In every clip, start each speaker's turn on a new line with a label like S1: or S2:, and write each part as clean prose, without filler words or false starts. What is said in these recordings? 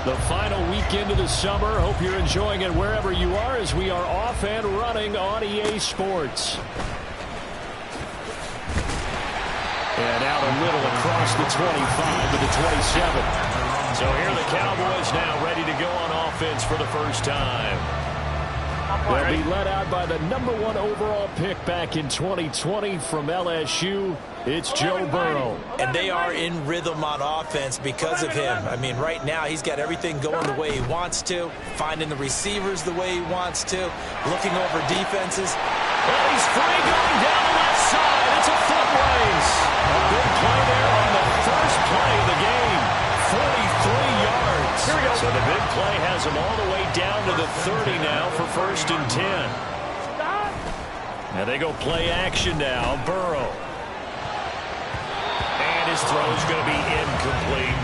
S1: The final weekend of the summer. Hope you're enjoying it wherever you are as we are off and running on EA Sports. And out a little across the 25 to the 27. So here are the Cowboys now ready to go on offense for the first time. They'll be led out by the #1 overall pick back in 2020 from LSU. It's Joe Burrow.
S2: And they are in rhythm on offense because of him. I mean, right now he's got everything going the way he wants to, finding the receivers the way he wants to, looking over defenses.
S1: Well, he's free going down the left side. It's a foot race. A big play there on the first play of the game. 43 yards. Here we go. So the big play has him all the way down to the 30 now for 1st and 10. Now they go play action now. Burrow. And his throw is going to be incomplete.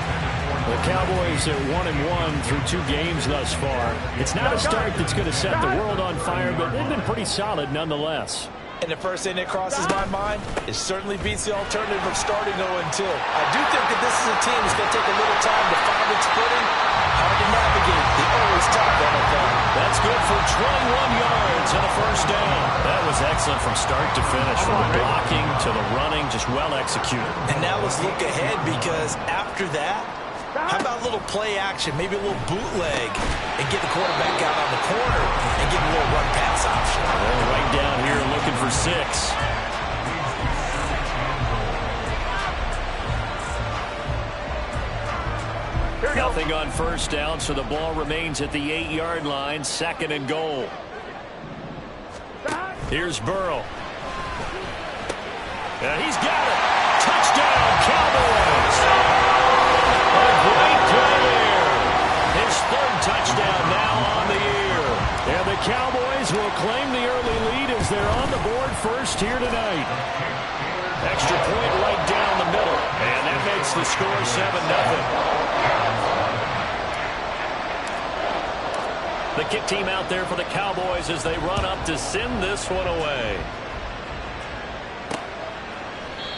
S1: The Cowboys are 1-1 through 2 games thus far. It's not a start that's going to set the world on fire, but they've been pretty solid nonetheless.
S2: And the first thing that crosses my mind, it certainly beats the alternative of starting 0-2. I do think that this is a team that's going to take a little time to find its footing. Hard to navigate the always tough NFL.
S1: That's good for 21 yards and a first down. That was excellent from start to finish, from the blocking to the running, just well executed.
S2: And now let's look ahead, because after that, how about a little play action, maybe a little bootleg, and get the quarterback out on the corner and give him a little run-pass option.
S1: Well, right down here looking for 6. Nothing on first down, so the ball remains at the 8-yard line, 2nd and goal. Here's Burrow. And he's got it. Touchdown, Cowboys. A great play there. His 3rd touchdown now on the year. And the Cowboys will claim the early lead as they're on the board first here tonight. Extra point right down the middle. And that makes the score 7-0. The kick team out there for the Cowboys as they run up to send this one away.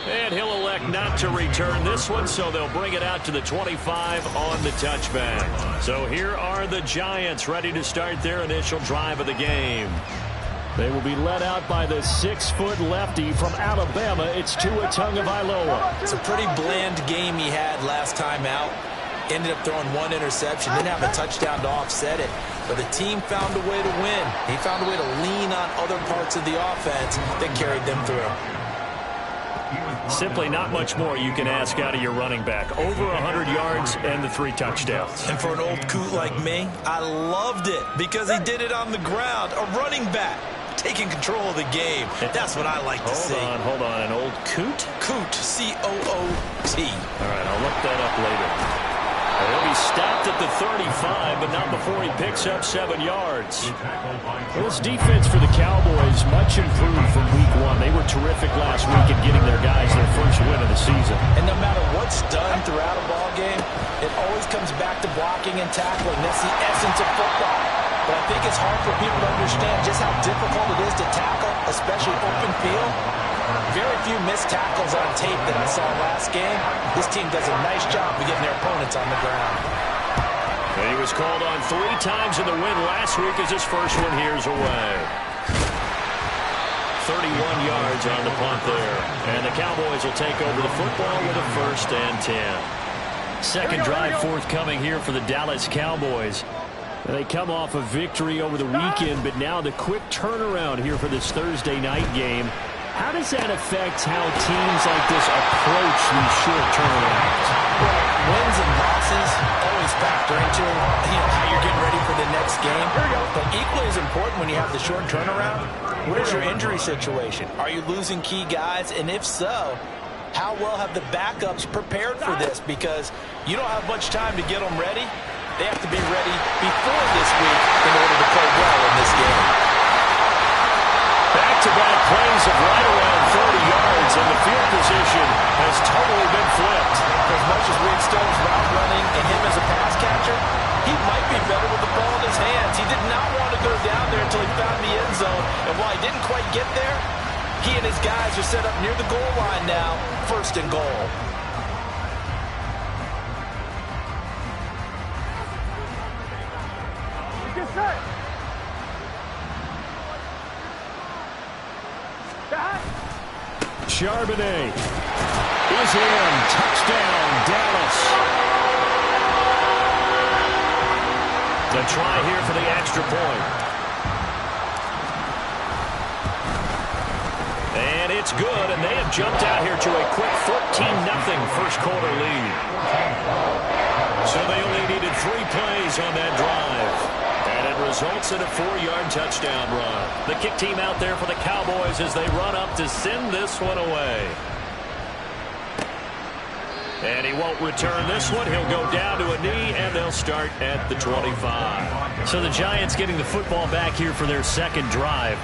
S1: And he'll elect not to return this one, so they'll bring it out to the 25 on the touchback. So here are the Giants ready to start their initial drive of the game. They will be led out by the 6-foot lefty from Alabama. It's Tua Tagovailoa.
S2: It's a pretty bland game he had last time out. Ended up throwing 1 interception. Didn't have a touchdown to offset it. But the team found a way to win. He found a way to lean on other parts of the offense that carried them through.
S1: Simply not much more you can ask out of your running back. Over 100 yards and the 3 touchdowns.
S2: And for an old coot like me, I loved it because he did it on the ground. A running back taking control of the game. That's what I like to see.
S1: Hold on. An old coot?
S2: Coot, C-O-O-T.
S1: All right, I'll look that up later. He'll be stopped at the 35, but not before he picks up 7 yards. Well, this defense for the Cowboys much improved from week 1. They were terrific last week at getting their guys their first win of the season.
S2: And no matter what's done throughout a ball game, it always comes back to blocking and tackling. That's the essence of football. But I think it's hard for people to understand just how difficult it is to tackle, especially open field. Very few missed tackles on tape that I saw last game. This team does a nice job of getting their opponents on the ground.
S1: And he was called on 3 times in the win last week as his first one here's away. 31 yards on the punt there. And the Cowboys will take over the football with a 1st and 10. Second drive forthcoming here for the Dallas Cowboys. They come off a victory over the weekend, but now the quick turnaround here for this Thursday night game. How does that affect how teams like this approach these short turnarounds?
S2: Well, wins and losses always factor into how you're getting ready for the next game. But equally as important when you have the short turnaround, what is your injury situation? Are you losing key guys? And if so, how well have the backups prepared for this? Because you don't have much time to get them ready. They have to be ready before this week in order to play well in this game.
S1: Back-to-back plays of right around 30 yards, and the field position has totally been flipped.
S2: As much as Reed Stone's route running and him as a pass catcher, he might be better with the ball in his hands. He did not want to go down there until he found the end zone, and while he didn't quite get there, he and his guys are set up near the goal line now, 1st and goal.
S1: Charbonnet is in. Touchdown, Dallas. The try here for the extra point. And it's good, and they have jumped out here to a quick 14-0 first quarter lead. So they only needed 3 plays on that drive. And it results in a 4-yard touchdown run. The kick team out there for the Cowboys as they run up to send this one away. And he won't return this one. He'll go down to a knee, and they'll start at the 25. So the Giants getting the football back here for their second drive.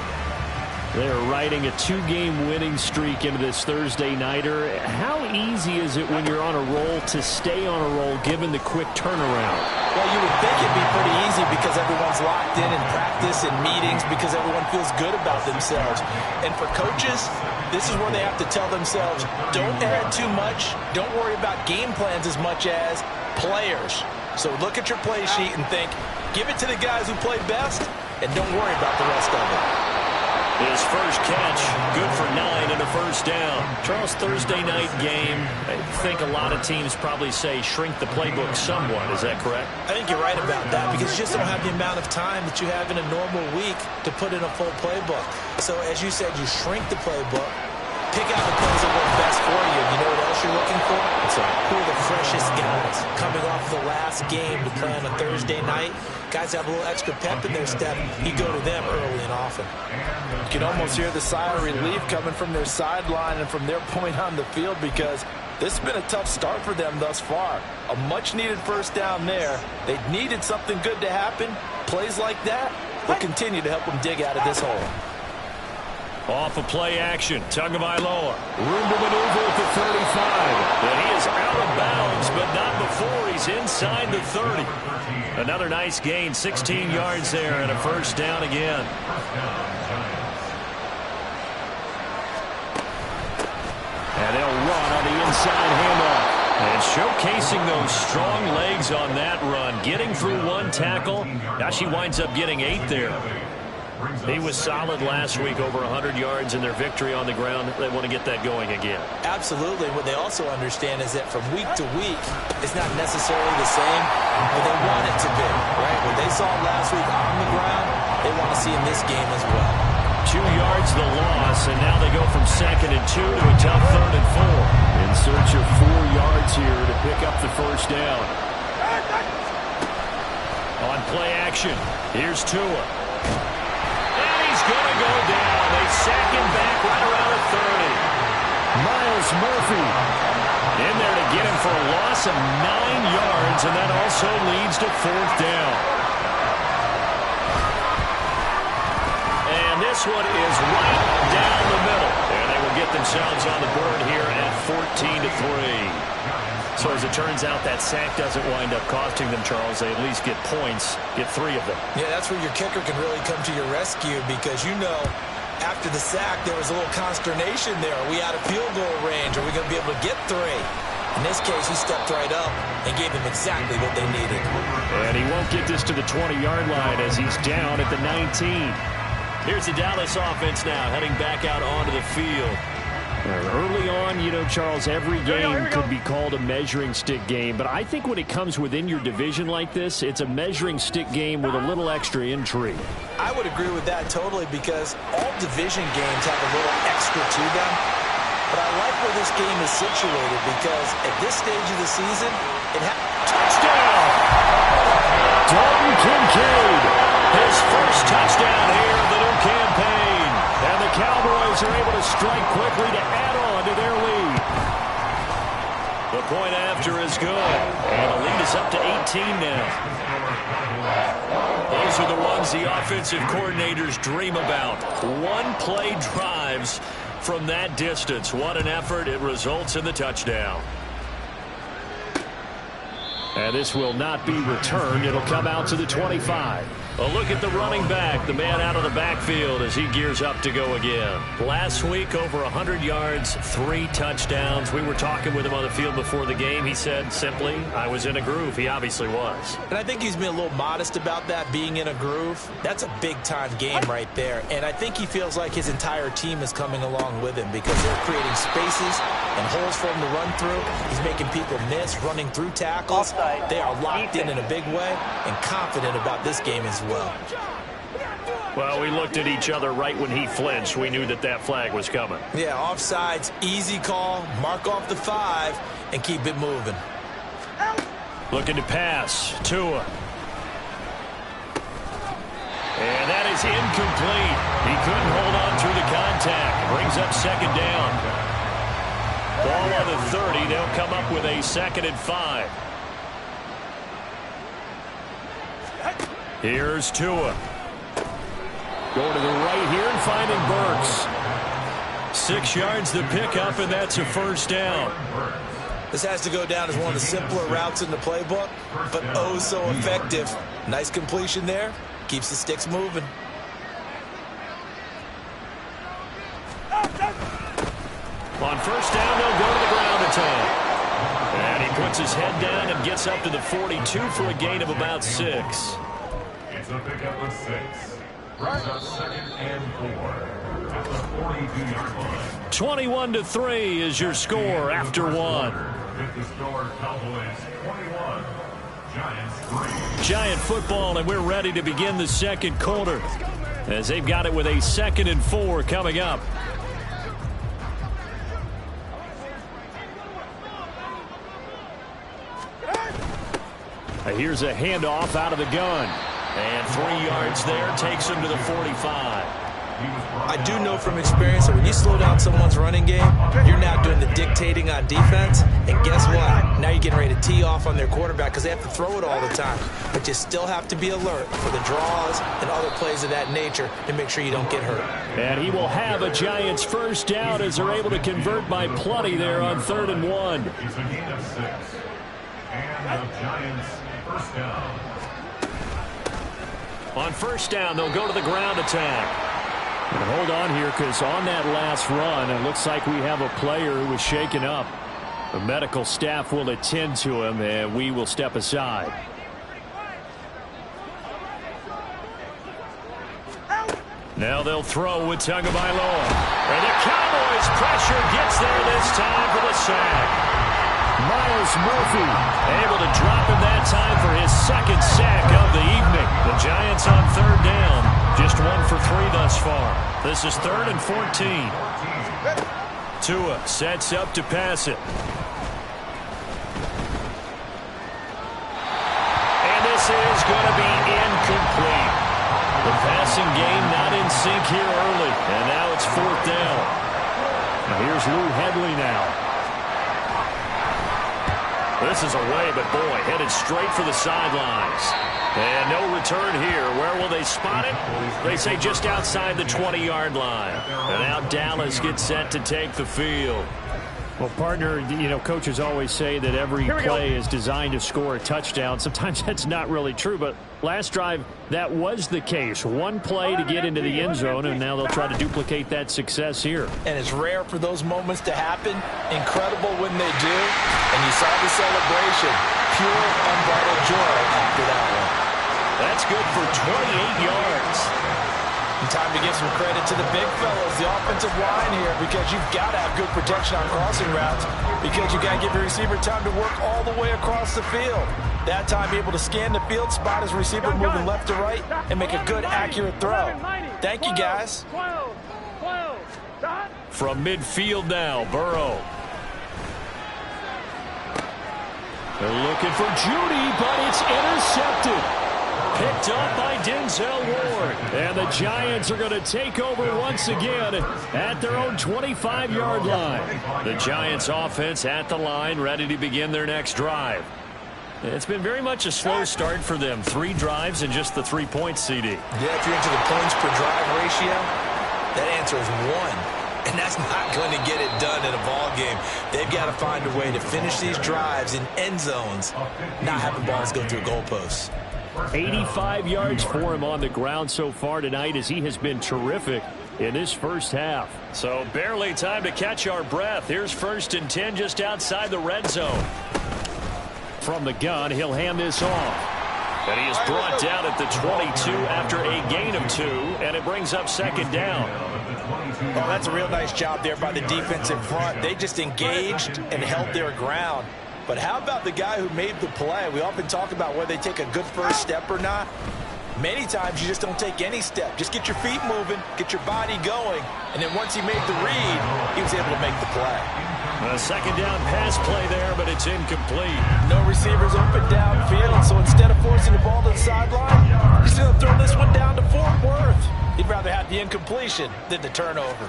S1: They're riding a 2-game winning streak into this Thursday nighter. How easy is it when you're on a roll to stay on a roll given the quick turnaround?
S2: Well, you would think it'd be pretty easy because everyone's locked in practice and meetings because everyone feels good about themselves. And for coaches, this is where they have to tell themselves, don't add too much. Don't worry about game plans as much as players. So look at your play sheet and think, give it to the guys who play best, and don't worry about the rest of it.
S1: His first catch, good for 9 and a first down. Charles, Thursday night game, I think a lot of teams probably say shrink the playbook somewhat. Is that correct?
S2: I think you're right about that because you just don't have the amount of time that you have in a normal week to put in a full playbook. So as you said, you shrink the playbook, pick out the plays that work best for you. You know what else you're looking for? Who are the freshest guys coming off the last game to play on a Thursday night? Guys have a little extra pep in their step. You go to them early and often. You can almost hear the sigh of relief coming from their sideline and from their point on the field because this has been a tough start for them thus far. A much-needed first down there. They needed something good to happen. Plays like that will continue to help them dig out of this hole.
S1: Off of play action, Tagovailoa. Room to maneuver at the 35. And he is out of bounds, but not before he's inside the 30. Another nice gain, 16 yards there, and a first down again. And they'll run on the inside handoff. And showcasing those strong legs on that run. Getting through one tackle. Now she winds up getting 8 there. He was solid last week, over 100 yards in their victory on the ground. They want to get that going again. Absolutely. What they also understand is that from week to week, it's not necessarily the same, but they want it to be, right? What they saw last week on the ground, they want to see in this game as well. 2 yards the loss, and now they go from 2nd and 2 to a tough 3rd and 4. In search of 4 yards here to pick up the first down. On play action, here's Tua. He's going to go down. They sack him back right around the 30. Miles Murphy in there to get him for a loss of 9 yards, and that also leads to 4th down. And this one is right down the middle. And they will get themselves on the board here at 14-3. So as it turns out, that sack doesn't wind up costing them, Charles. They at least get points, get 3 of them. Yeah, that's where your kicker can really come to your rescue because, you know, after the sack, there was a little consternation there. Are we out of field goal range? Are we going to be able to get 3? In this case, he stepped right up and gave them exactly what they needed. And he won't get this to the 20-yard line as he's down at the 19. Here's the Dallas offense now heading back out onto the field. Early on, you know, Charles, every game could be called a measuring stick game, but I think when it comes within your division like this, it's a measuring stick game with a little extra intrigue. I would agree with that totally because all division games have a little extra to them, but I like where this game is situated because at this stage of the season, touchdown! Dalton Kincaid, his first touchdown here of the new campaign. And the Cowboys are able to strike quickly to add on to their lead. The point after is good. And the lead is up to 18 now. Those are the ones the offensive coordinators dream about. One-play drives from that distance. What an effort. It results in the touchdown. And this will not be returned. It'll come out to the 25. A look at the running back, the man out of the backfield as he gears up to go again. Last week, over 100 yards, 3 touchdowns. We were talking with him on the field before the game. He said simply, I was in a groove. He obviously was.
S2: And I think he's been a little modest about that, being in a groove. That's a big-time game right there. And I think he feels like his entire team is coming along with him because they're creating spaces and holes for him to run through. He's making people miss, running through tackles. They are locked in a big way and confident about this game as well.
S1: Well, we looked at each other right when he flinched. We knew that that flag was coming.
S2: Yeah, offsides, easy call, mark off the 5, and keep it moving.
S1: Looking to pass, Tua. And that is incomplete. He couldn't hold on through the contact. Brings up second down. Ball on the 30. They'll come up with a 2nd and 5. Here's Tua. Going to the right here and finding Burks. 6 yards the pickup, and that's a first down.
S2: This has to go down as one of the simpler routes in the playbook, but oh so effective. Nice completion there. Keeps the sticks moving.
S1: On first down, they'll go to the ground attack. And he puts his head down and gets up to the 42 for a gain of about 6.
S3: It's a pickup of 6. Brings up 2nd and 4 at the 42-yard line.
S1: 21-3 is your score after 1.
S3: With the score, Cowboys 21, Giants 3.
S1: Giant football, and we're ready to begin the second quarter as they've got it with a 2nd and 4 coming up. Here's a handoff out of the gun. And 3 yards there takes him to the 45.
S2: I do know from experience that when you slow down someone's running game, you're now doing the dictating on defense. And guess what? Now you're getting ready to tee off on their quarterback because they have to throw it all the time. But you still have to be alert for the draws and other plays of that nature to make sure you don't get hurt.
S1: And he will have a Giants first down as they're able to convert by plenty there on 3rd and 1.
S3: It's a gain of 6. And the Giants first down.
S1: On first down, they'll go to the ground attack. And hold on here because on that last run, it looks like we have a player who was shaken up. The medical staff will attend to him, and we will step aside. Now they'll throw with Tagovailoa. And the Cowboys pressure gets there this time for the sack. Myles Murphy able to drop him that time for his 2nd sack of the evening. The Giants on 3rd down. Just 1 for 3 thus far. This is 3rd and 14. Tua sets up to pass it. And this is going to be incomplete. The passing game not in sync here early. And now it's 4th down. Now here's Lou Hedley now. This is away, but boy, headed straight for the sidelines. And no return here. Where will they spot it? They say just outside the 20-yard line. And now Dallas gets set to take the field. Well, partner, you know, coaches always say that every play is designed to score a touchdown. Sometimes that's not really true, but last drive, that was the case. One play to get into the end zone, and now they'll try to duplicate that success here.
S2: And it's rare for those moments to happen. Incredible when they do. And you saw the celebration. Pure, unbridled joy after that one.
S1: That's good for 28 yards.
S2: And time to give some credit to the big fellas, the offensive line here, because you've got to have good protection on crossing routes because you've got to give your receiver time to work all the way across the field. That time, be able to scan the field, spot his receiver moving left to right, and make a good, accurate throw. Thank you, guys.
S1: From midfield now, Burrow. They're looking for Judy, but it's intercepted. Picked up by Denzel Ward. And the Giants are going to take over once again at their own 25-yard line. The Giants offense at the line, ready to begin their next drive. It's been very much a slow start for them. 3 drives and just the 3 points, CD.
S2: Yeah, if you're into the points per drive ratio, that answer is 1. And that's not going to get it done in a ball game. They've got to find a way to finish these drives in end zones, not having balls go through goalposts.
S1: 85 yards for him on the ground so far tonight, as he has been terrific in this first half. So barely time to catch our breath. Here's 1st and 10 just outside the red zone. From the gun, he'll hand this off. And he is brought down at the 22 after a gain of 2, and it brings up 2nd down.
S2: Oh, that's a real nice job there by the defense in front. They just engaged and held their ground. But how about the guy who made the play? We often talk about whether they take a good first step or not. Many times you just don't take any step. Just get your feet moving, get your body going, and then once he made the read, he was able to make the play.
S1: A 2nd down pass play there, but it's incomplete.
S2: No receivers open downfield, so instead of forcing the ball to the sideline, he's going to throw this one down to Fort Worth. He'd rather have the incompletion than the turnover.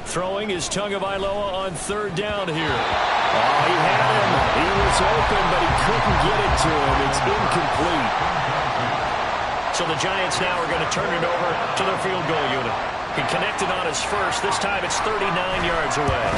S1: Throwing is Tagovailoa on 3rd down here. Oh, he had him. He was open, but he couldn't get it to him. It's incomplete. So the Giants now are going to turn it over to their field goal unit. He connected on his first. This time it's 39 yards away.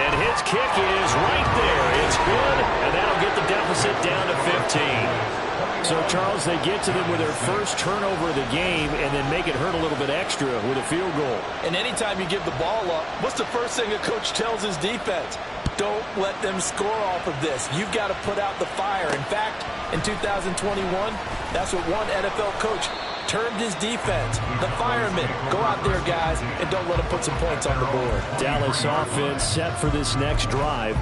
S1: And his kick is right there. It's good, and that'll get the deficit down to 15. So, Charles, they get to them with their first turnover of the game and then make it hurt a little bit extra with a field goal.
S2: And anytime you give the ball up, what's the first thing a coach tells his defense? Don't let them score off of this. You've got to put out the fire. In fact, in 2021, that's what one NFL coach termed his defense. The firemen. Go out there, guys, and don't let them put some points on the board.
S1: Dallas offense set for this next drive.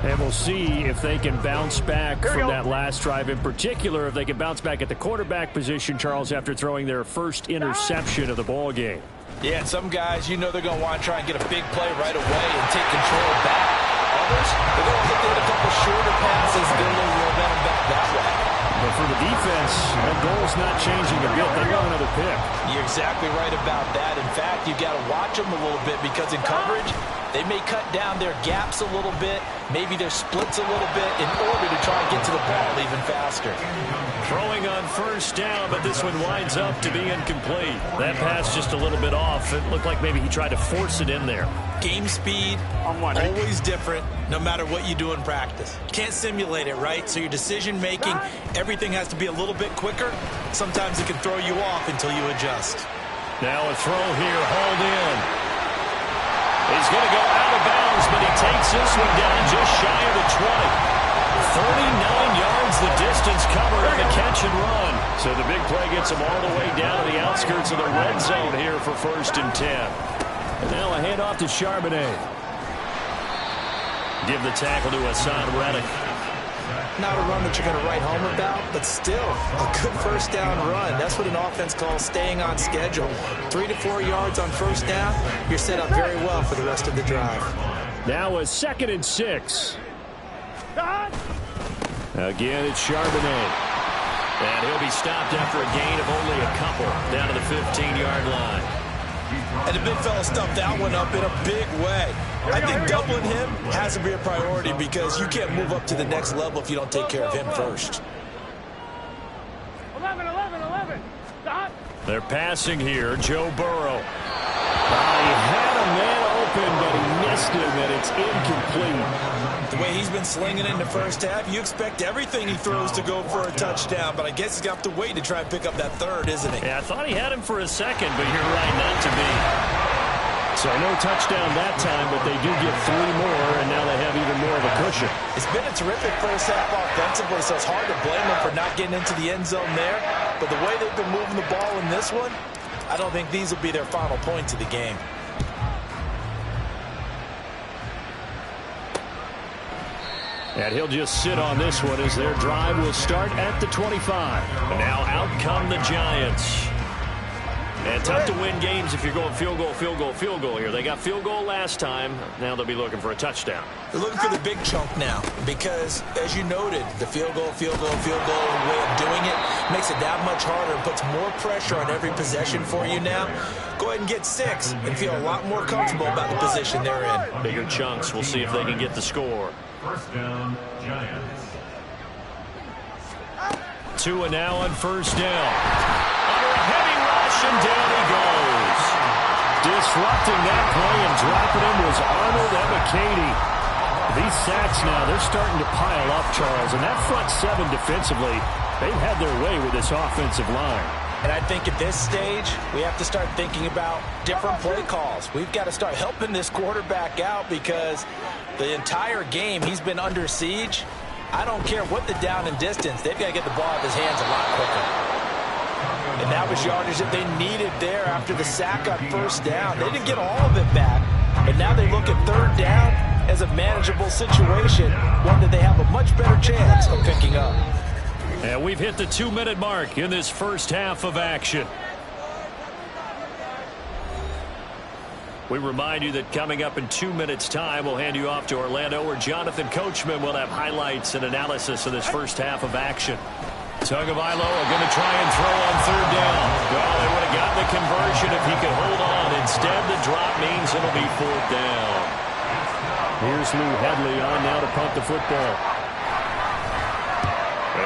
S1: And we'll see if they can bounce back from that last drive. In particular, if they can bounce back at the quarterback position, Charles, after throwing their first interception of the ball game.
S2: Yeah, and some guys, you know they're going to want to try and get a big play right away and take control back. Others, they're going to look at a couple shorter passes and get a little momentum back that way.
S1: But for the defense, that goal's not changing a bit. They want another pick.
S2: You're exactly right about that. In fact, you've got to watch them a little bit because in coverage, they may cut down their gaps a little bit, maybe their splits a little bit in order to try and get to the ball even faster.
S1: Throwing on 1st down, but this one winds up to be incomplete. That pass just a little bit off. It looked like maybe he tried to force it in there.
S2: Game speed, always different, no matter what you do in practice. Can't simulate it, right? So your decision making, everything has to be a little bit quicker. Sometimes it can throw you off until you adjust.
S1: Now a throw here, hauled in. He's going to go out of bounds, but he takes this one down just shy of the 20. 39 yards the distance covered on the catch and run. So the big play gets him all the way down to the outskirts of the red zone here for 1st and 10. And now a handoff to Charbonnet. Give the tackle to Hassan Reddick.
S2: Not a run that you're going to write home about, but still a good 1st down run. That's what an offense calls staying on schedule. 3 to 4 yards on 1st down, you're set up very well for the rest of the drive.
S1: Now a 2nd and 6. Again, it's Charbonnet. And he'll be stopped after a gain of only a couple down to the 15-yard line.
S2: And the big fella stuffed that one up in a big way. I think doubling him has to be a priority because you can't move up to the next level if you don't take care of him first.
S4: 11. Stop.
S1: They're passing here. Joe Burrow. He had a man open, but he missed him, and it's incomplete.
S2: The way he's been slinging in the first half, you expect everything he throws to go for a touchdown, but I guess he's got to wait to try and pick up that 3rd, isn't he?
S1: Yeah, I thought he had him for a second, but you're right, not to be. So no touchdown that time, but they do get 3 more, and now they have even more of a cushion.
S2: It's been a terrific first half offensively, so it's hard to blame them for not getting into the end zone there. But the way they've been moving the ball in this one, I don't think these will be their final points of the game.
S1: And he'll just sit on this one as their drive will start at the 25. And now out come the Giants. And tough to win games if you're going field goal here. They got field goal last time. Now they'll be looking for a touchdown.
S2: They're looking for the big chunk now because, as you noted, the field goal way of doing it makes it that much harder and puts more pressure on every possession for you now. Go ahead and get 6 and feel a lot more comfortable about the position they're in.
S1: Bigger chunks. We'll see if they can get the score.
S3: 1st down, Giants.
S1: Tua now on 1st down. Under a heavy rush, and down he goes. Disrupting that play and dropping him was Arnold Ebiketie. These sacks now, they're starting to pile up, Charles. And that front 7 defensively, They've had their way with this offensive line.
S2: And I think at this stage, we have to start thinking about different play calls. We've got to start helping this quarterback out because the entire game he's been under siege. I don't care what the down and distance. They've got to get the ball out of his hands a lot quicker. And that was yardage that they needed there after the sack on first down. They didn't get all of it back, but now they look at third down as a manageable situation, one that they have a much better chance of picking up.
S1: And we've hit the 2-minute mark in this first half of action. We remind you that coming up in 2 minutes' time, we'll hand you off to Orlando, where Jonathan Coachman will have highlights and analysis of this first half of action. Tagovailoa going to try and throw on third down. Well, they would have gotten the conversion if he could hold on. Instead, the drop means it'll be fourth down. Here's Lou Hedley on now to punt the football.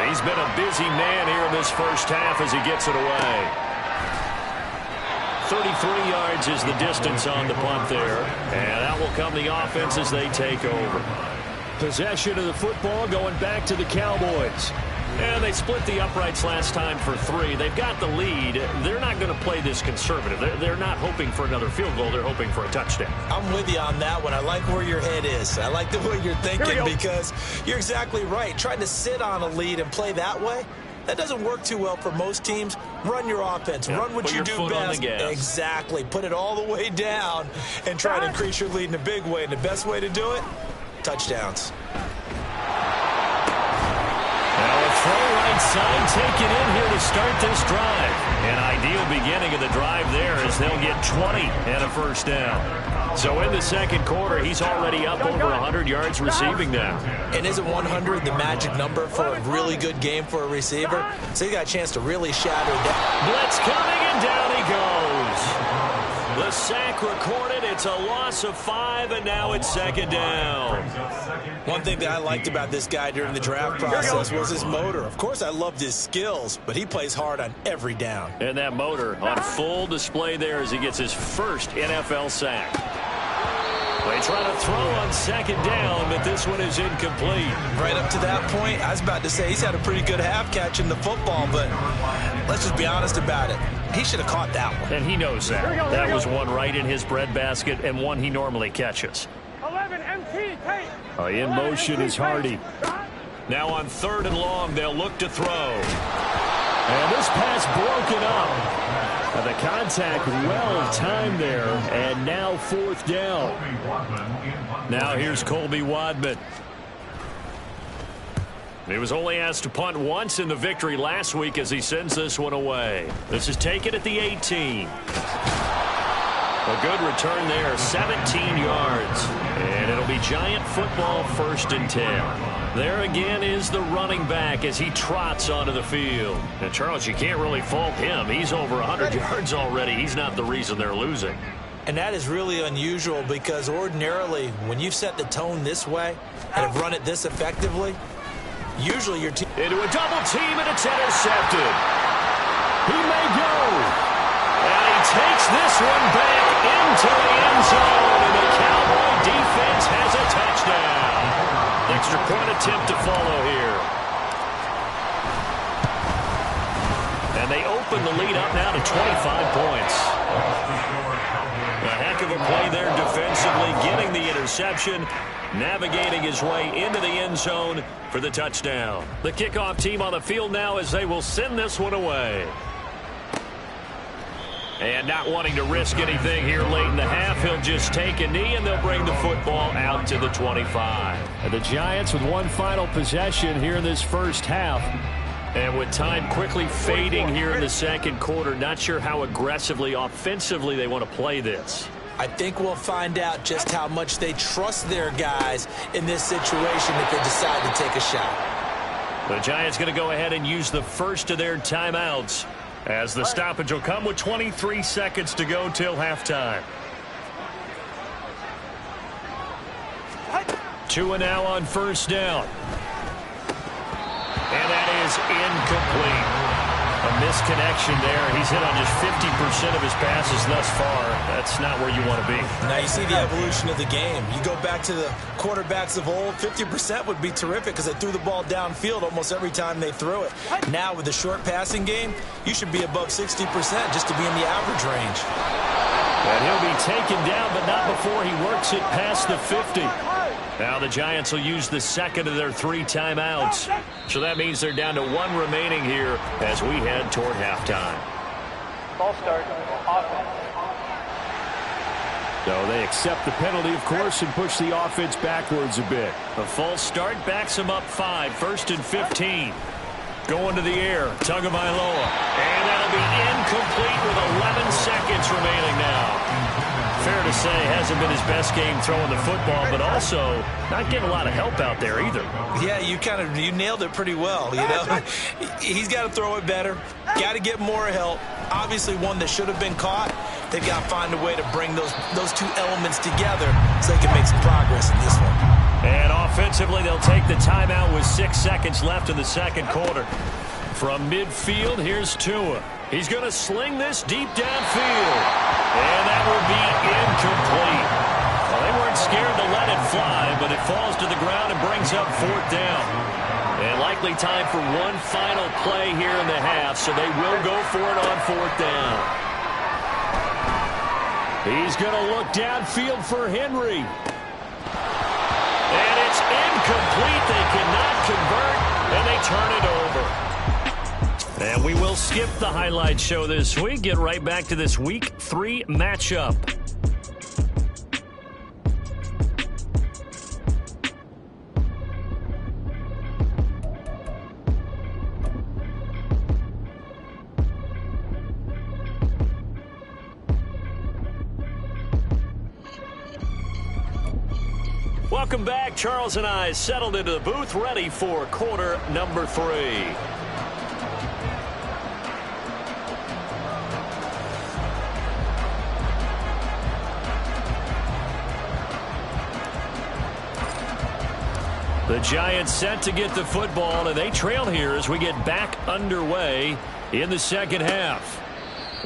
S1: He's been a busy man here in this first half as he gets it away. 33 yards is the distance on the punt there. And that will come the offense as they take over. Possession of the football going back to the Cowboys. And they split the uprights last time for 3. They've got the lead. They're not going to play this conservative. They're not hoping for another field goal. They're hoping for a touchdown.
S2: I'm with you on that one. I like where your head is. I like the way you're thinking because you're exactly right. Trying to sit on a lead and play that way, that doesn't work too well for most teams. Run your offense. Run what you do best. Exactly. Put it all the way down and try to increase your lead in a big way. And the best way to do it, touchdowns.
S1: Throw right side, taken in here to start this drive. An ideal beginning of the drive there as they'll get 20 and a first down. So in the second quarter, he's already up over 100 yards receiving now.
S2: And isn't 100 the magic number for a really good game for a receiver? So he got a chance to really shatter that.
S1: Blitz coming, and down he goes. The sack recorded. It's a loss of 5, and now it's second down.
S2: One thing that I liked about this guy during the draft process was his motor. Of course, I loved his skills, but he plays hard on every down.
S1: And that motor on full display there as he gets his first NFL sack. They try to throw on second down, but this one is incomplete.
S2: Right up to that point, I was about to say he's had a pretty good half catching the football, but let's just be honest about it. He should have caught that one.
S1: And he knows that. That was one right in his breadbasket and one he normally catches.
S4: 11 MT, take.
S1: In motion is Hardy. Now on third and long, they'll look to throw. And this pass broken up. The contact well timed there, and now fourth down. Now here's Colby Wadman. He was only asked to punt once in the victory last week as he sends this one away. This is taken at the 18. A good return there, 17 yards. And it'll be Giant football, 1st and 10. There again is the running back as he trots onto the field. And Charles, you can't really fault him. He's over 100 yards already. He's not the reason they're losing.
S2: And that is really unusual because ordinarily when you've set the tone this way and have run it this effectively, usually your team...
S1: Into a double team, and it's intercepted. He may go. And he takes this one back into the end zone, and the Cowboy defense has a touchdown. Extra point attempt to follow here. And they open the lead up now to 25 points. A heck of a play there defensively, getting the interception, navigating his way into the end zone for the touchdown. The kickoff team on the field now as they will send this one away. And not wanting to risk anything here late in the half, he'll just take a knee, and they'll bring the football out to the 25. And the Giants with one final possession here in this first half. And with time quickly fading here in the second quarter, not sure how aggressively, offensively they want to play this.
S2: I think we'll find out just how much they trust their guys in this situation if they decide to take a shot.
S1: The Giants going to go ahead and use the first of their timeouts as the stoppage will come with 23 seconds to go till halftime. 2 now on first down. And that is incomplete. A misconnection there. He's hit on just 50% of his passes thus far. That's not where you want to be.
S2: Now you see the evolution of the game. You go back to the quarterbacks of old, 50% would be terrific because they threw the ball downfield almost every time they threw it. Now with the short passing game, you should be above 60% just to be in the average range.
S1: And he'll be taken down, but not before he works it past the 50. Now the Giants will use the second of their 3 timeouts. So that means they're down to 1 remaining here as we head toward halftime.
S4: Ball start. Offense.
S1: So they accept the penalty, of course, and push the offense backwards a bit. A false start backs them up 5, 1st and 15. Going to the air, Tagovailoa. And that'll be incomplete with 11 seconds remaining now. Fair to say, hasn't been his best game throwing the football, but also not getting a lot of help out there either.
S2: Yeah, you nailed it pretty well, you know. He's got to throw it better, got to get more help. Obviously one that should have been caught. They've got to find a way to bring those 2 elements together so they can make some progress in this one.
S1: And offensively, they'll take the timeout with 6 seconds left in the second quarter. From midfield, here's Tua. He's going to sling this deep downfield. And that will be incomplete. Well, they weren't scared to let it fly, but it falls to the ground and brings up 4th down. And likely time for one final play here in the half, so they will go for it on 4th down. He's going to look downfield for Henry. And it's incomplete. They cannot convert, and they turn it over. And we will skip the highlight show this week. Get right back to this Week 3 matchup. Welcome back. Charles and I settled into the booth, ready for quarter number 3. The Giants set to get the football, and they trail here as we get back underway in the second half.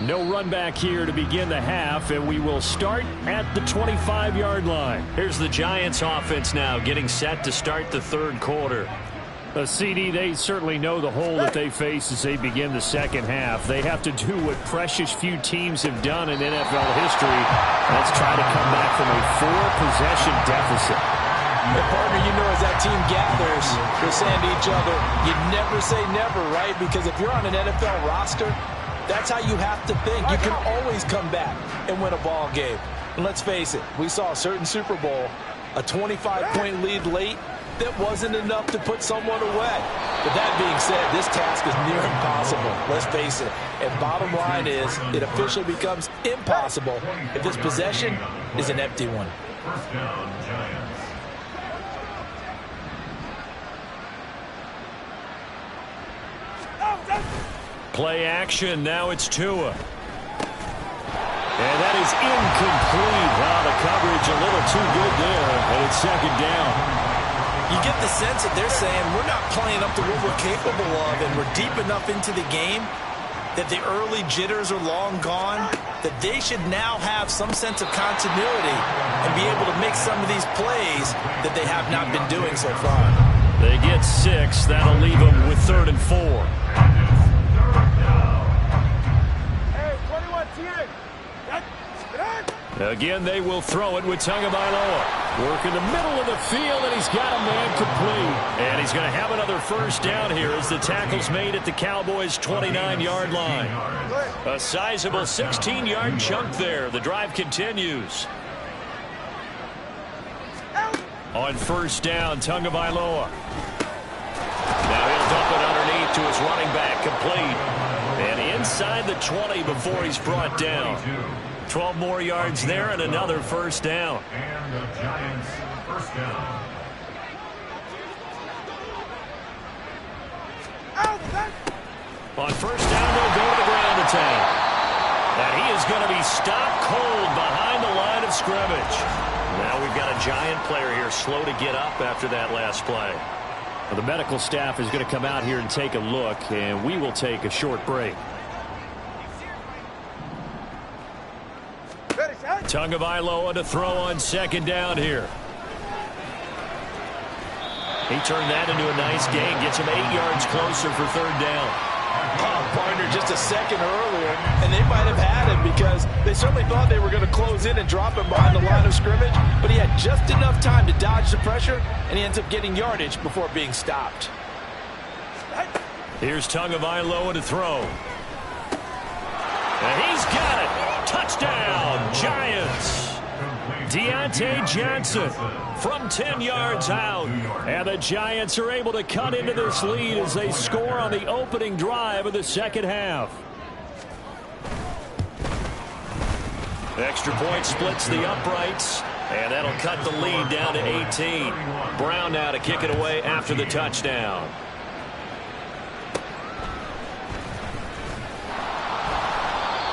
S1: No run back here to begin the half, and we will start at the 25-yard line. Here's the Giants offense now getting set to start the third quarter. CD, they certainly know the hole that they face as they begin the second half. They have to do what precious few teams have done in NFL history. Let's try to come back from a 4-possession deficit.
S2: And partner, you know, as that team gathers, they're saying to each other, you never say never, right? Because if you're on an NFL roster, that's how you have to think. You can always come back and win a ball game. And let's face it, we saw a certain Super Bowl, a 25-point lead late, that wasn't enough to put someone away. But that being said, this task is near impossible. Let's face it. And bottom line is, it officially becomes impossible if this possession is an empty one.
S3: First down, Giants.
S1: Play action. Now it's Tua. And that is incomplete. Wow, the coverage a little too good there. And it's second down.
S2: You get the sense that they're saying we're not playing up to what we're capable of, and we're deep enough into the game that the early jitters are long gone, that they should now have some sense of continuity and be able to make some of these plays that they have not been doing so far.
S1: They get 6. That'll leave them with 3rd and 4. Again, they will throw it with Tagovailoa. Work in the middle of the field, and he's got a man complete. And he's going to have another first down here as the tackle's made at the Cowboys' 29-yard line. A sizable 16-yard chunk there. The drive continues. On first down, Tagovailoa. Now he'll dump it underneath to his running back, complete. And inside the 20 before he's brought down. 12 more yards there and another first down.
S3: And the Giants first down.
S1: On first down, they'll go to the ground attack. And he is going to be stopped cold behind the line of scrimmage. Now we've got a Giant player here slow to get up after that last play. Well, the medical staff is going to come out here and take a look, and we will take a short break. Tagovailoa to throw on second down here. He turned that into a nice gain, gets him 8 yards closer for third down.
S2: Oh, partner, just a second earlier, and they might have had him because they certainly thought they were going to close in and drop him behind the line of scrimmage, but he had just enough time to dodge the pressure, and he ends up getting yardage before being stopped.
S1: Here's Tagovailoa to throw. And he's got it. Touchdown, Giants. Deontay Johnson from 10 yards out. And the Giants are able to cut into this lead as they score on the opening drive of the second half. Extra point splits the uprights, and that'll cut the lead down to 18. Brown now to kick it away after the touchdown.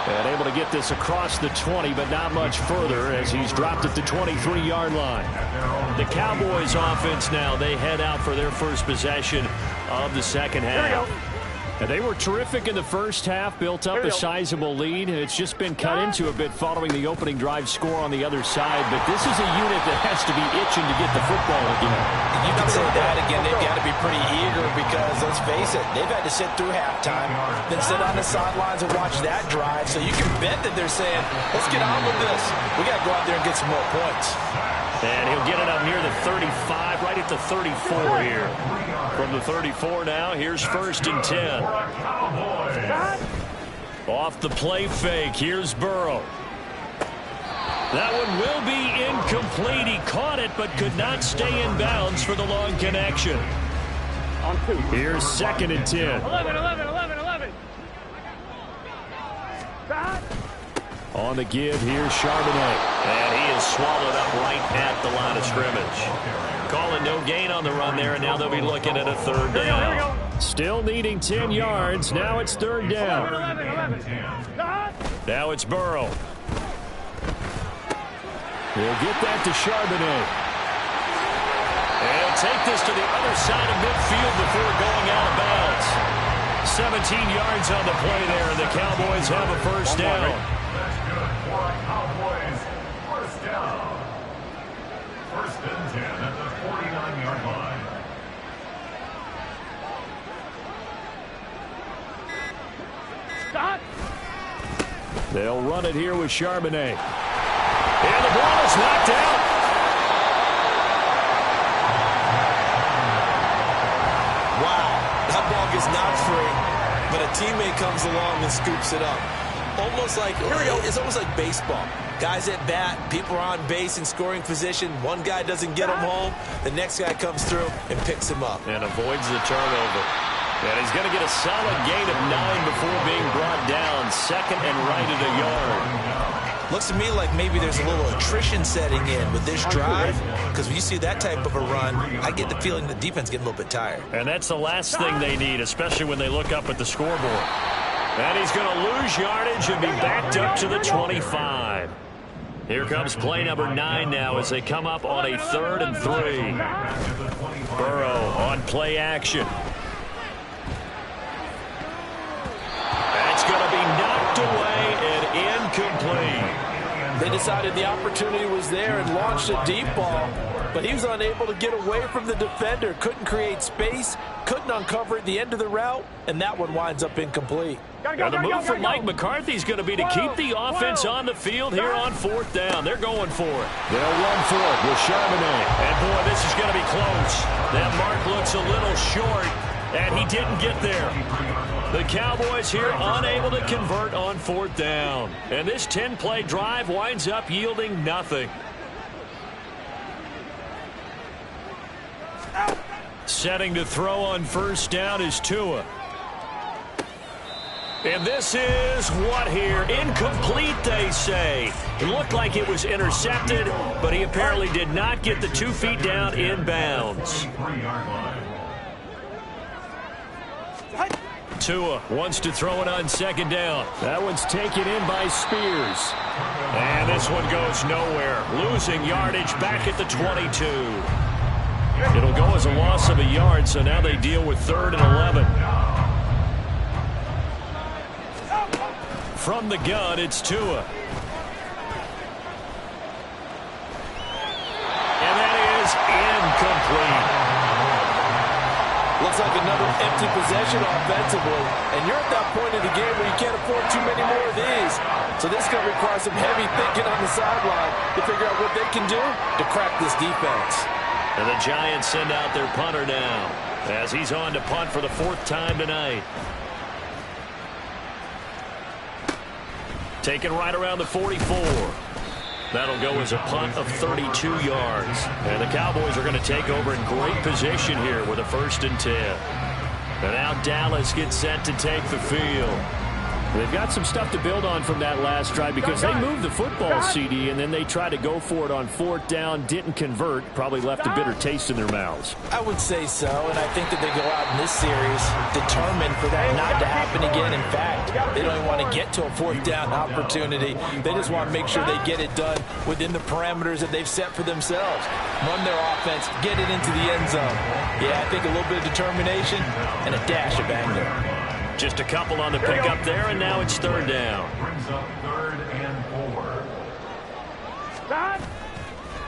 S1: And able to get this across the 20, but not much further as he's dropped at the 23-yard line. The Cowboys offense now, they head out for their first possession of the second half. And they were terrific in the first half, built up a sizable lead. It's just been cut into a bit following the opening drive score on the other side. But this is a unit that has to be itching to get the football again.
S2: You can say that again. They've got to be pretty eager because, let's face it, they've had to sit through halftime, then sit on the sidelines and watch that drive. So you can bet that they're saying, let's get on with this. We got to go out there and get some more points.
S1: And he'll get it up near the 35, right at the 34 here. From the 34 now, here's 1st and 10. Off the play fake, here's Burrow. That one will be incomplete. He caught it, but could not stay in bounds for the long connection. Here's 2nd and 10.
S4: 11.
S1: On the give, here's Charbonnet. And he is swallowed up right at the line of scrimmage. Calling no gain on the run there, and now they'll be looking at a third down. Still needing 10 yards. Now it's third down.
S4: 11.
S1: Now it's Burrow. He'll get that to Charbonnet. And he'll take this to the other side of midfield before going out of bounds. 17 yards on the play there, and the Cowboys have a first down.
S3: That's good for a Cowboys first down. 1st and 10 at the 49-yard line.
S4: Stop.
S1: They'll run it here with Charbonnet. And the ball is knocked out.
S2: Wow, that ball gets knocked free, but a teammate comes along and scoops it up. Almost like, it's almost like baseball. Guys at bat, people are on base in scoring position. One guy doesn't get him home. The next guy comes through and picks him up.
S1: And avoids the turnover. And he's going to get a solid gain of 9 before being brought down. 2nd and right at a yard.
S2: Looks to me like maybe there's a little attrition setting in with this drive, because when you see that type of a run, I get the feeling the defense getting a little bit tired.
S1: And that's the last thing they need, especially when they look up at the scoreboard. And he's going to lose yardage and be backed up to the 25. Here comes play number 9 now as they come up on a 3rd and 3. Burrow on play action. That's going to be knocked away and incomplete.
S2: They decided the opportunity was there and launched a deep ball, but he was unable to get away from the defender, couldn't create space, couldn't uncover at the end of the route, and that one winds up incomplete.
S1: And the move from Mike McCarthy is going to be to keep the offense on the field here on 4th down. They're going for it. They'll run for it with Charbonnet. And, boy, this is going to be close. That mark looks a little short, and he didn't get there. The Cowboys here unable to convert on 4th down. And this 10-play drive winds up yielding nothing. Setting to throw on 1st down is Tua. And this is what here? Incomplete, they say. It looked like it was intercepted, but he apparently did not get the 2 feet down in bounds. Tua wants to throw it on 2nd down. That one's taken in by Spears. And this one goes nowhere. Losing yardage back at the 22. It'll go as a loss of a yard, so now they deal with 3rd and 11. From the gun, it's Tua. And that is incomplete.
S2: Looks like another empty possession offensively. And you're at that point in the game where you can't afford too many more of these. So this is going to require some heavy thinking on the sideline to figure out what they can do to crack this defense.
S1: And the Giants send out their punter now as he's on to punt for the 4th time tonight. Taken right around the 44. That'll go as a punt of 32 yards. And the Cowboys are going to take over in great position here with a 1st and 10. And now Dallas gets set to take the field. They've got some stuff to build on from that last drive because they moved the football, CD, and then they tried to go for it on 4th down, didn't convert, probably left a bitter taste in their mouths.
S2: I would say so, and I think that they go out in this series determined for that not to happen again. In fact, they don't even want to get to a 4th down opportunity. They just want to make sure they get it done within the parameters that they've set for themselves. Run their offense, get it into the end zone. Yeah, I think a little bit of determination and a dash of anger.
S1: Just a couple on the pickup there, and now it's 3rd down.
S3: Brings up 3rd and 4.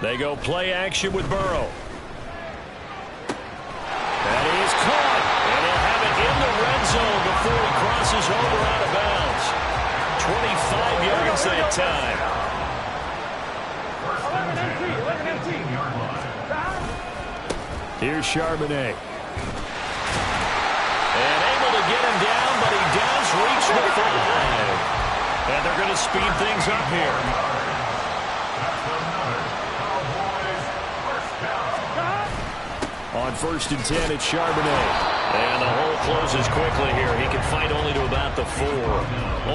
S1: They go play action with Burrow. That is caught, and he'll have it in the red zone before he crosses over out of bounds. 25 yards that time.
S3: 1st and 10 at the 18-yard line.
S1: Here's Charbonnet. And able to get him down, but he does reach the 5. And they're going to speed things up here. On 1st and 10, it's Charbonnet. And the hole closes quickly here. He can fight only to about the 4.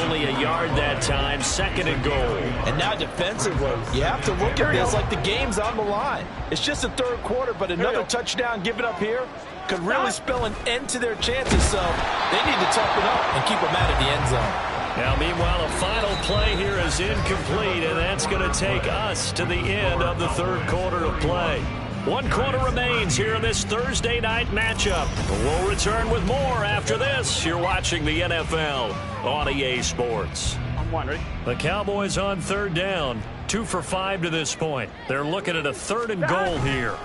S1: Only a yard that time, 2nd and goal.
S2: And now defensively, you have to look at this like the game's on the line. It's just the 3rd quarter, but another touchdown given up here could really spell an end to their chances, so they need to toughen up and keep them out of the end zone.
S1: Now, meanwhile, a final play here is incomplete, and that's going to take us to the end of the 3rd quarter of play. 1 quarter remains here in this Thursday night matchup. We'll return with more after this. You're watching the NFL on EA Sports.
S4: I'm wondering.
S1: The Cowboys on 3rd down, 2 for 5 to this point. They're looking at a 3rd and goal here.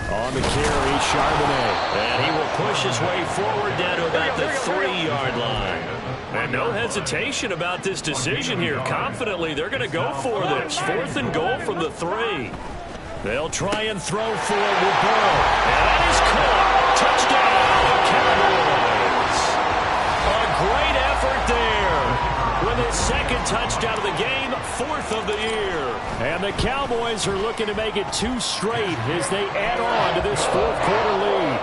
S1: On the carry, Charbonnet. And he will push his way forward down to about the 3-yard line. And no hesitation about this decision here. Confidently, they're going to go for this. 4th and goal from the 3. They'll try and throw for it with Burrow. And that is caught. Touchdown, Cowboys. A great effort there. With his 2nd touchdown of the game, 4th of the year. And the Cowboys are looking to make it 2 straight as they add on to this 4th quarter lead.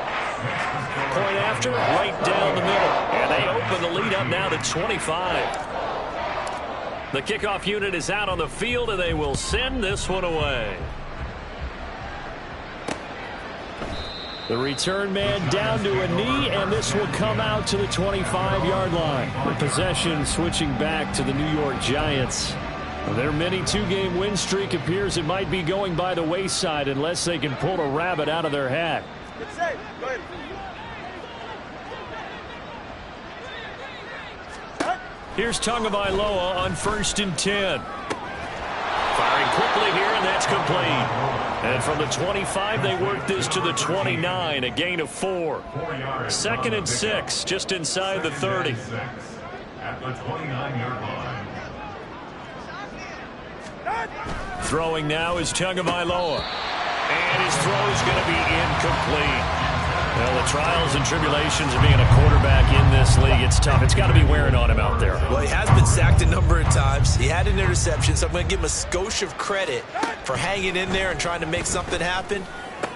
S1: Point after, right down the middle. And they open the lead up now to 25. The kickoff unit is out on the field, and they will send this one away. The return man down to a knee, and this will come out to the 25-yard line. The possession switching back to the New York Giants. Their mini 2-game win streak appears it might be going by the wayside unless they can pull a rabbit out of their hat.
S4: Go ahead.
S1: Here's Tagovailoa on 1st and 10. Firing quickly here, and that's complete. And from the 25, they work this to the 29, a gain of 4. 2nd and 6, just inside the 30.
S3: At the 29-yard line.
S1: Throwing now is Tagovailoa. And his throw is going to be incomplete. Well, the trials and tribulations of being a quarterback in this league, it's tough. It's got to be wearing on him out there.
S2: Well, he has been sacked a number of times. He had an interception, so I'm going to give him a skosh of credit for hanging in there and trying to make something happen,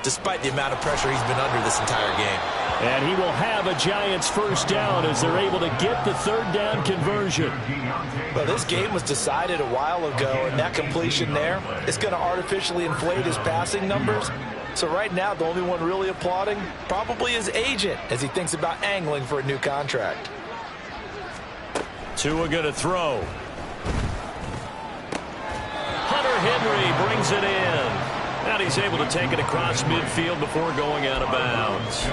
S2: despite the amount of pressure he's been under this entire game.
S1: And he will have a Giants 1st down as they're able to get the 3rd down conversion.
S2: Well, this game was decided a while ago, and that completion there is going to artificially inflate his passing numbers. So right now, the only one really applauding probably his agent as he thinks about angling for a new contract.
S1: Tua going to throw. Hunter Henry brings it in. And he's able to take it across midfield before going out of bounds.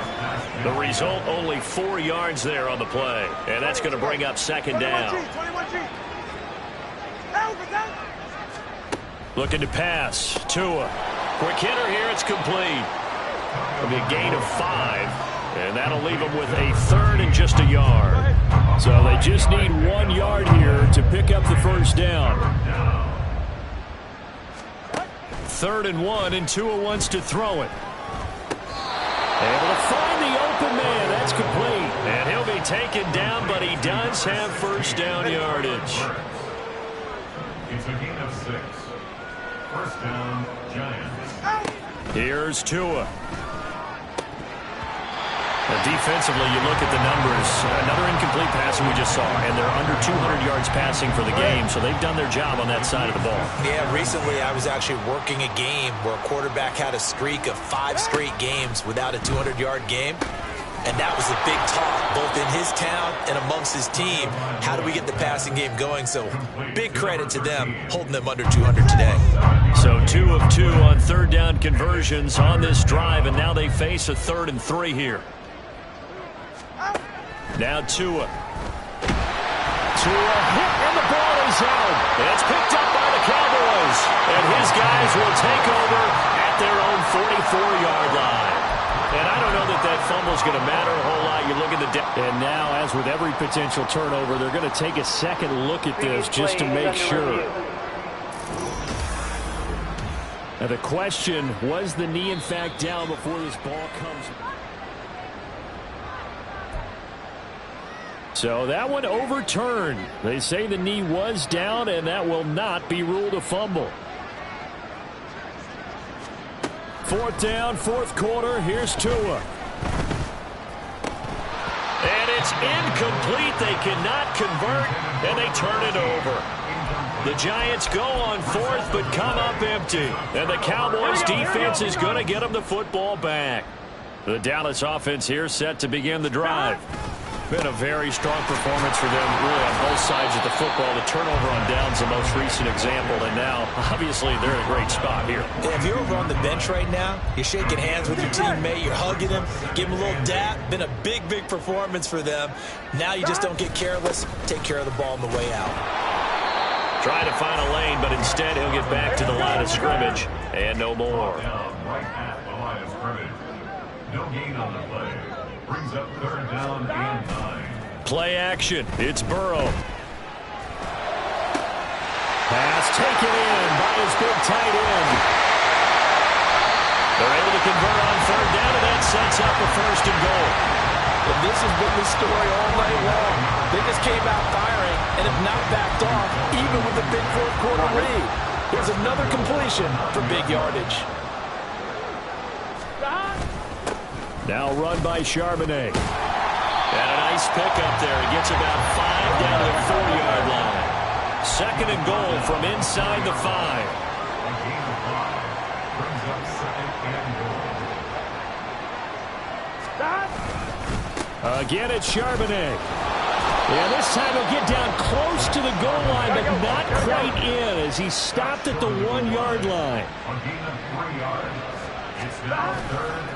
S1: The result, only 4 yards there on the play. And that's going to bring up second down. Looking to pass. Tua. Quick hitter here. It's complete. It'll be a gain of 5. And that'll leave them with a third and just a yard. So they just need 1 yard here to pick up the first down. 3rd and 1, and Tua wants to throw it. Able to find the open man. That's complete. And he'll be taken down, but he does have first down yardage.
S3: It's a gain of 6. First down, Giants.
S1: Here's Tua. Defensively, you look at the numbers. Another incomplete passing we just saw, and they're under 200 yards passing for the game, so they've done their job on that side of the ball.
S2: Yeah, recently I was actually working a game where a quarterback had a streak of 5 straight games without a 200-yard game, and that was a big talk, both in his town and amongst his team. How do we get the passing game going? So big credit to them, holding them under 200 today.
S1: So 2 of 2 on 3rd down conversions on this drive, and now they face a 3rd and 3 here. Now Tua. Tua hit, and the ball is out. It's picked up by the Cowboys. And his guys will take over at their own 44-yard line. And I don't know that that fumble is going to matter a whole lot. You look at the and now, as with every potential turnover, they're going to take a second look at this just to make sure. Now the question, was the knee in fact down before this ball comes? So that one overturned. They say the knee was down, and that will not be ruled a fumble. 4th down, 4th quarter. Here's Tua. And it's incomplete. They cannot convert, and they turn it over. The Giants go on 4th, but come up empty. And the Cowboys defense is going to get them the football back. The Dallas offense here set to begin the drive. Been a very strong performance for them, really, on both sides of the football. The turnover on downs the most recent example, and now, obviously, they're in a great spot here.
S2: Yeah, if you're over on the bench right now, you're shaking hands with your teammate, you're hugging him, give him a little dap. Been a big, big performance for them. Now you just don't get careless. Take care of the ball on the way out.
S1: Trying to find a lane, but instead he'll get back to the line of scrimmage, and no more.
S3: Right at the line of scrimmage. No gain on the play. Brings up 3rd down and 9.
S1: Play action. It's Burrow. Pass taken in by his big tight end. They're able to convert on 3rd down, and that sets up a 1st and goal.
S2: And this has been the story all night long. They just came out firing and have not backed off, even with the big 4th quarter lead. Here's another completion for big yardage.
S1: Now run by Charbonnet. And a nice pickup there. He gets about 5 down to the 4-yard line. 2nd and goal from inside the 5.
S3: A gain of 5. Brings up 2nd and goal.
S1: Again, it's Charbonnet. And this time he'll get down close to the goal line, but not quite in as he stopped at the 1-yard line.
S3: A gain of 3 yards. It's now 3rd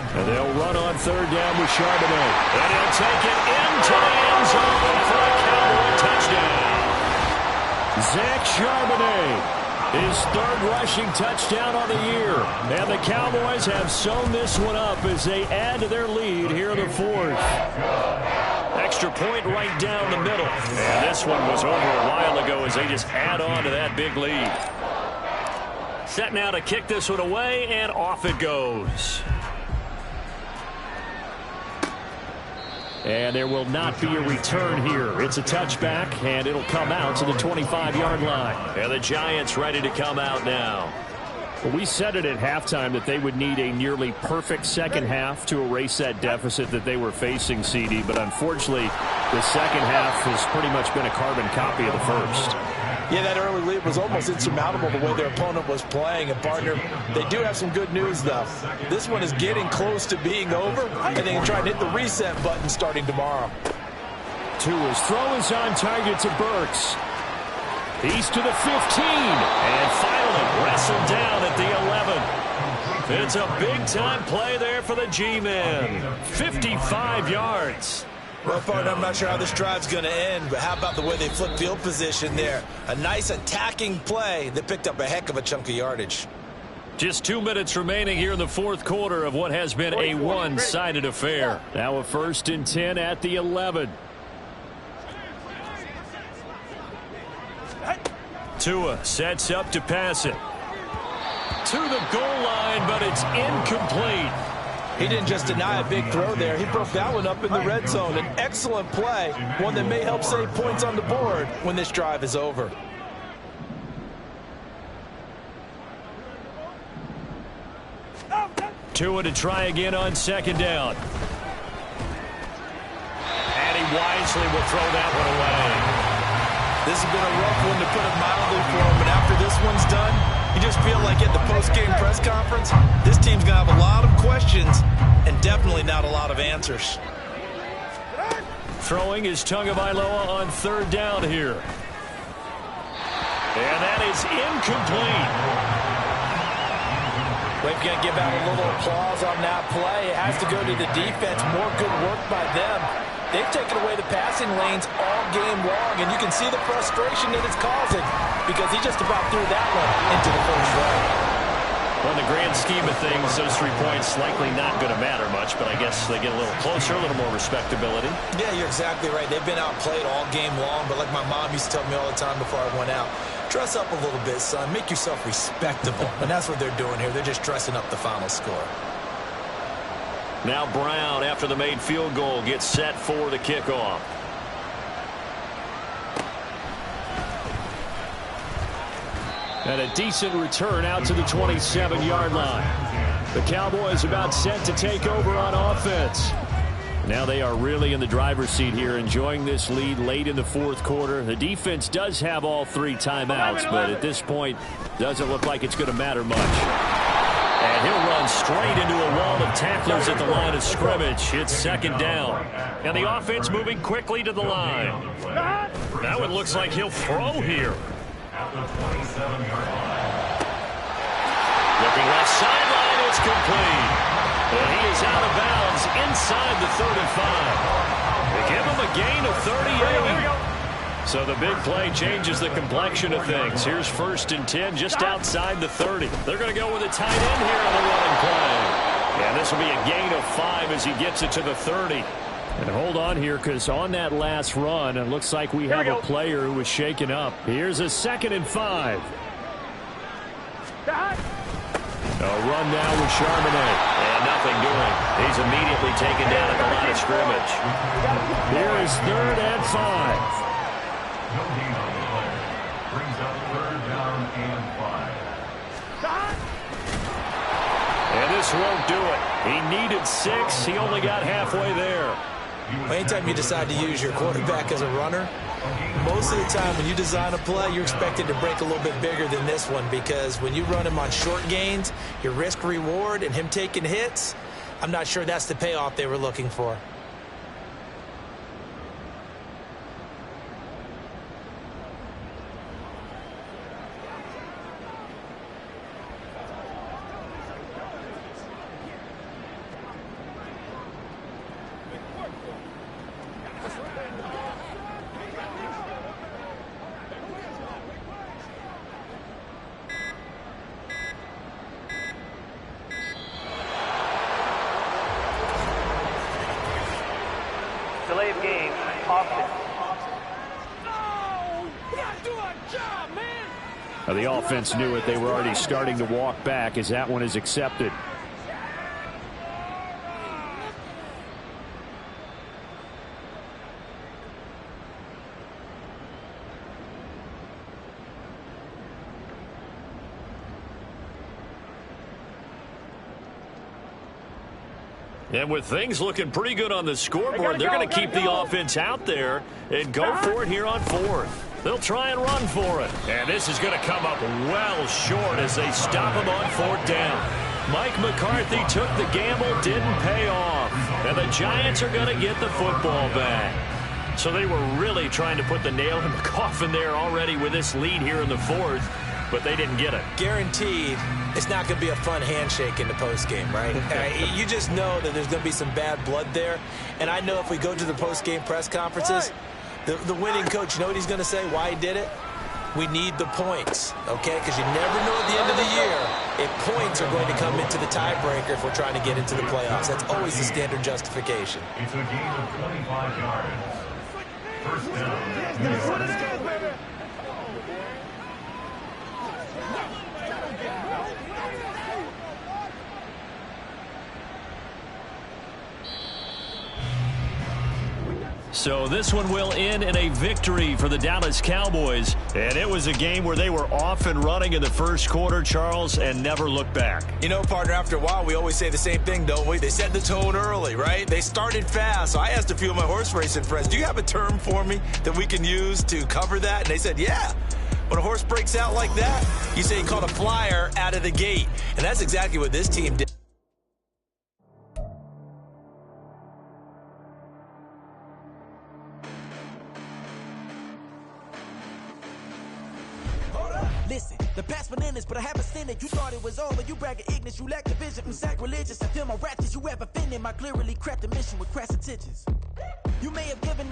S1: and they'll run on 3rd down with Charbonnet. And he'll take it into the end zone for a Cowboy touchdown. Zach Charbonnet, his 3rd rushing touchdown on the year. And the Cowboys have sewn this one up as they add to their lead here in the 4th. Extra point right down the middle. And this one was over a while ago as they just add on to that big lead. Set now to kick this one away, and off it goes. And there will not be a return here. It's a touchback, and it'll come out to the 25-yard line. And the Giants ready to come out now. Well, we said it at halftime that they would need a nearly perfect second half to erase that deficit that they were facing, CD. But unfortunately, the second half has pretty much been a carbon copy of the first.
S2: Yeah, that early lead was almost insurmountable the way their opponent was playing. And, partner, they do have some good news, though. This one is getting close to being over, and they can try and hit the reset button starting tomorrow.
S1: Tua's throw is on target to Burks. He's to the 15, and finally wrestled down at the 11. It's a big-time play there for the G-Men. 55 yards.
S2: Well, partner, I'm not sure how this drive's going to end, but how about the way they flipped field position there? A nice attacking play that picked up a heck of a chunk of yardage.
S1: Just 2 minutes remaining here in the fourth quarter of what has been a one-sided affair. Now a 1st and 10 at the 11. Tua sets up to pass it. To the goal line, but it's incomplete.
S2: He didn't just deny a big throw there. He broke that one up in the red zone. An excellent play, one that may help save points on the board when this drive is over.
S1: Tua to try again on 2nd down. And he wisely will throw that one away.
S2: This has been a rough one, to put it mildly, for him, but after this one's done, you just feel like at the post-game press conference, this team's going to have a lot of questions and definitely not a lot of answers.
S1: Throwing is Tagovailoa on 3rd down here. And that is incomplete.
S2: We're going to give out a little applause on that play. It has to go to the defense. More good work by them. They've taken away the passing lanes all game long, and you can see the frustration that it's causing because he just about threw that one into the first row.
S1: Well, in the grand scheme of things, those 3 points likely not going to matter much, but I guess they get a little closer, a little more respectability.
S2: Yeah, you're exactly right. They've been outplayed all game long, but like my mom used to tell me all the time before I went out, dress up a little bit, son. Make yourself respectable. And that's what they're doing here. They're just dressing up the final score.
S1: Now Brown, after the made field goal, gets set for the kickoff. And a decent return out to the 27-yard line. The Cowboys about set to take over on offense. Now they are really in the driver's seat here, enjoying this lead late in the fourth quarter. The defense does have all 3 timeouts, but at this point, doesn't look like it's going to matter much. And he'll run straight into a wall of tacklers at the line of scrimmage. It's 2nd down. And the offense moving quickly to the line. Now it looks like he'll throw here.
S3: At the 27-yard line.
S1: Looking left sideline, it's complete. And he is out of bounds inside the 35. They give him a gain of 38. So the big play changes the complexion of things. Here's 1st and 10 just outside the 30. They're going to go with a tight end here on the running play. And this will be a gain of 5 as he gets it to the 30. And hold on here, because on that last run, it looks like we have a player who was shaken up. Here's a 2nd and 5. A run now with Charbonnet. And nothing doing. He's immediately taken down at the line of scrimmage. Here is 3rd and 5.
S3: No gain on the play. Brings up 3rd down and 5.
S1: And this won't do it. He needed 6. He only got halfway there.
S2: Anytime you decide to use your quarterback as a runner, most of the time when you design a play, you're expected to break a little bit bigger than this one, because when you run him on short gains, your risk-reward and him taking hits, I'm not sure that's the payoff they were looking for.
S4: Delay of game, offense.
S1: The offense knew it. They were already starting to walk back as that one is accepted. And with things looking pretty good on the scoreboard, they're going to keep the offense out there and go for it here on 4th. They'll try and run for it. And this is going to come up well short as they stop him on 4th down. Mike McCarthy took the gamble, didn't pay off. And the Giants are going to get the football back. So they were really trying to put the nail in the coffin there already with this lead here in the 4th. but they didn't get it.
S2: Guaranteed, it's not going to be a fun handshake in the postgame, right? You just know that there's going to be some bad blood there. And I know if we go to the postgame press conferences, the winning coach, you know what he's going to say, why he did it? We need the points, okay? Because you never know at the end of the year if points are going to come into the tiebreaker if we're trying to get into the playoffs. That's always the standard justification.
S3: It's a game of 25 yards. First down, New York.
S1: So this one will end in a victory for the Dallas Cowboys. And it was a game where they were off and running in the first quarter, Charles, and never looked back.
S2: You know, partner, after a while, we always say the same thing, don't we? They set the tone early, right? They started fast. So I asked a few of my horse racing friends, do you have a term for me that we can use to cover that? And they said, yeah. When a horse breaks out like that, you say he caught a flyer out of the gate. And that's exactly what this team did.
S5: Listen, the past bananas, but I haven't seen it. You thought it was over, you bragging ignorance, you lack the vision from sacrilegious. I feel my raptors, you have offended my clearly crafted mission with crass intentions. You may have given